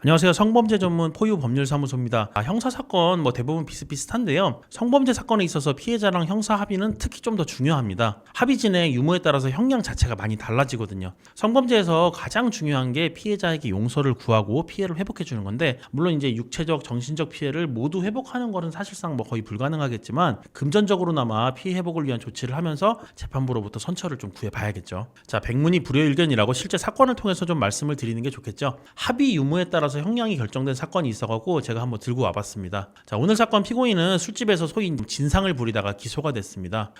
안녕하세요. 성범죄 전문 포유 법률사무소입니다. 형사사건 대부분 비슷비슷한데요. 성범죄 사건에 있어서 피해자랑 형사 합의는 특히 좀 더 중요합니다. 합의 진행 유무에 따라서 형량 자체가 많이 달라지거든요. 성범죄에서 가장 중요한 게 피해자에게 용서를 구하고 피해를 회복해 주는 건데, 물론 이제 육체적, 정신적 피해를 모두 회복하는 것은 사실상 거의 불가능하겠지만 금전적으로나마 피해 회복을 위한 조치를 하면서 재판부로부터 선처를 좀 구해봐야겠죠. 자, 백문이 불여일견이라고 실제 사건을 통해서 좀 말씀을 드리는 게 좋겠죠. 합의 유무에 따라서 형량이 결정된 사건이 있어가지고 제가 한번 들고 와봤습니다. 자, 오늘 사건 피고인은 술집에서 소위 진상을 부리다가 기소가 됐습니다.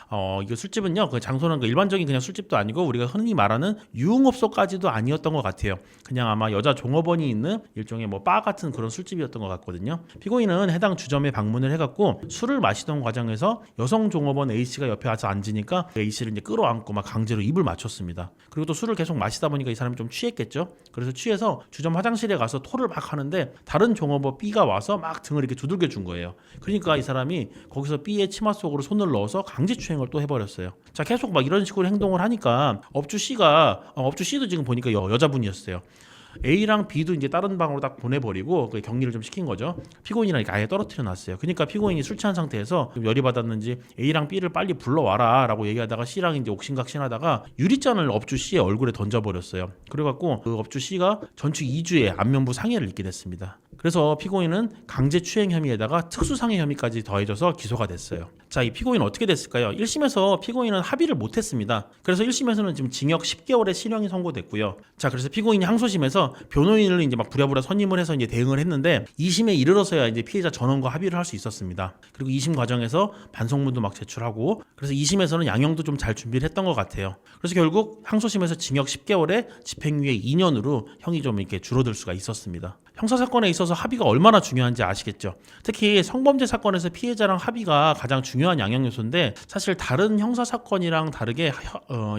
이거 술집은요, 그 장소는 일반적인 그냥 술집도 아니고 우리가 흔히 말하는 유흥업소까지도 아니었던 것 같아요. 그냥 아마 여자 종업원이 있는 일종의 바 같은 그런 술집이었던 것 같거든요. 피고인은 해당 주점에 방문을 해갖고 술을 마시던 과정에서 여성 종업원 A씨가 옆에 와서 앉으니까 A씨를 이제 끌어안고 막 강제로 입을 맞췄습니다. 그리고 또 술을 계속 마시다 보니까 이 사람이 좀 취했겠죠. 그래서 취해서 주점 화장실에 가서 토를 막 하는데 다른 종업원 B가 와서 막 등을 이렇게 두들겨 준 거예요. 그러니까 이 사람이 거기서 B의 치마 속으로 손을 넣어서 강제추행을 또 해버렸어요. 자, 계속 막 이런 식으로 행동을 하니까 업주 C도 지금 보니까 여자분이었어요. A랑 B도 이제 다른 방으로 딱 보내버리고 격리를 좀 시킨 거죠. 피고인이랑 아예 떨어뜨려 놨어요. 그러니까 피고인이 술 취한 상태에서 좀 열이 받았는지 A랑 B를 빨리 불러와라 라고 얘기하다가 C랑 이제 옥신각신하다가 유리잔을 업주 C의 얼굴에 던져버렸어요. 그래갖고 그 업주 C가 전치 2주의 안면부 상해를 입게 됐습니다. 그래서 피고인은 강제추행 혐의에다가 특수상해 혐의까지 더해져서 기소가 됐어요. 자, 이 피고인은 어떻게 됐을까요? 1심에서 피고인은 합의를 못했습니다. 그래서 1심에서는 지금 징역 10개월의 실형이 선고됐고요. 자, 그래서 피고인이 항소심에서 변호인을 이제 막 부랴부랴 선임을 해서 이제 대응을 했는데 2심에 이르러서야 이제 피해자 전원과 합의를 할 수 있었습니다. 그리고 2심 과정에서 반성문도 막 제출하고, 그래서 2심에서는 양형도 좀 잘 준비를 했던 것 같아요. 그래서 결국 항소심에서 징역 10개월에 집행유예 2년으로 형이 좀 이렇게 줄어들 수가 있었습니다. 형사사건에 있어서 합의가 얼마나 중요한지 아시겠죠? 특히 성범죄 사건에서 피해자랑 합의가 가장 중요한 양형 요소인데, 사실 다른 형사사건이랑 다르게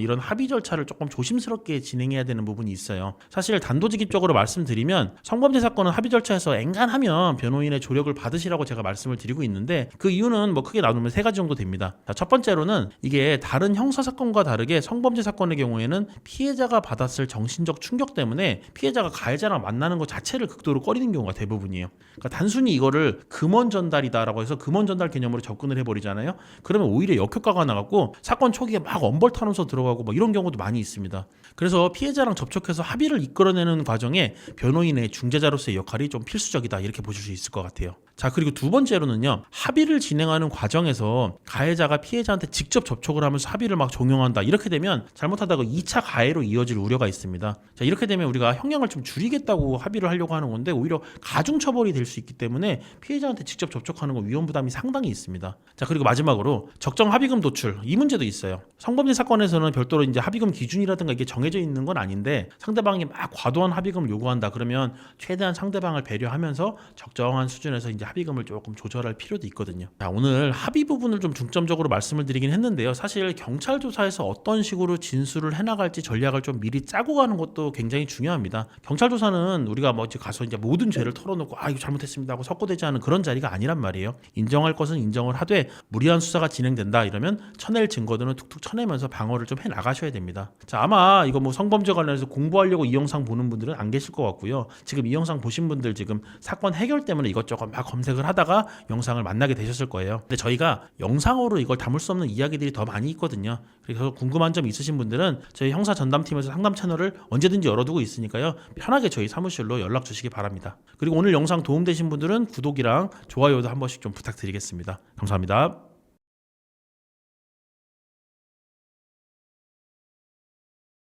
이런 합의 절차를 조금 조심스럽게 진행해야 되는 부분이 있어요. 사실 단도직입적으로 말씀드리면 성범죄 사건은 합의 절차에서 엔간하면 변호인의 조력을 받으시라고 제가 말씀을 드리고 있는데, 그 이유는 크게 나누면 세 가지 정도 됩니다. 자, 첫 번째로는 이게 다른 형사사건과 다르게 성범죄 사건의 경우에는 피해자가 받았을 정신적 충격 때문에 피해자가 가해자랑 만나는 것 자체를 극도로 꺼리는 경우가 대부분이에요. 그러니까 단순히 이거를 금원 전달이다라고 해서 금원 전달 개념으로 접근을 해버리잖아요. 그러면 오히려 역효과가 나갖고 사건 초기에 막 엄벌타면서 들어가고 이런 경우도 많이 있습니다. 그래서 피해자랑 접촉해서 합의를 이끌어내는 과정에 변호인의 중재자로서의 역할이 좀 필수적이다, 이렇게 보실 수 있을 것 같아요. 자, 그리고 두 번째로는요, 합의를 진행하는 과정에서 가해자가 피해자한테 직접 접촉을 하면서 합의를 막 종용한다, 이렇게 되면 잘못하다가 2차 가해로 이어질 우려가 있습니다. 자, 이렇게 되면 우리가 형량을 좀 줄이겠다고 합의를 하려고 하는 건데 오히려 가중처벌이 될 수 있기 때문에 피해자한테 직접 접촉하는 건 위험 부담이 상당히 있습니다. 자, 그리고 마지막으로 적정 합의금 도출, 이 문제도 있어요. 성범죄 사건에서는 별도로 이제 합의금 기준이라든가 이게 정해져 있는 건 아닌데, 상대방이 막 과도한 합의금을 요구한다 그러면 최대한 상대방을 배려하면서 적정한 수준에서 이제 합의금을 조금 조절할 필요도 있거든요. 자, 오늘 합의 부분을 좀 중점적으로 말씀을 드리긴 했는데요. 사실 경찰 조사에서 어떤 식으로 진술을 해나갈지 전략을 좀 미리 짜고 가는 것도 굉장히 중요합니다. 경찰 조사는 우리가 가서 이제 모든 죄를 털어놓고 이거 잘못했습니다 하고 석고대지 않은 그런 자리가 아니란 말이에요. 인정할 것은 인정을 하되 무리한 수사가 진행된다 이러면 쳐낼 증거들은 툭툭 쳐내면서 방어를 좀 해 나가셔야 됩니다. 자, 아마 이거 성범죄 관련해서 공부하려고 이 영상 보는 분들은 안 계실 것 같고요. 지금 이 영상 보신 분들 지금 사건 해결 때문에 이것저것 막 검색을 하다가 영상을 만나게 되셨을 거예요. 근데 저희가 영상으로 이걸 담을 수 없는 이야기들이 더 많이 있거든요. 그래서 궁금한 점 있으신 분들은 저희 형사 전담팀에서 상담 채널을 언제든지 열어두고 있으니까요. 편하게 저희 사무실로 연락 주시기 바랍니다. 그리고 오늘 영상 도움되신 분들은 구독이랑 좋아요도 한 번씩 좀 부탁드리겠습니다. 감사합니다.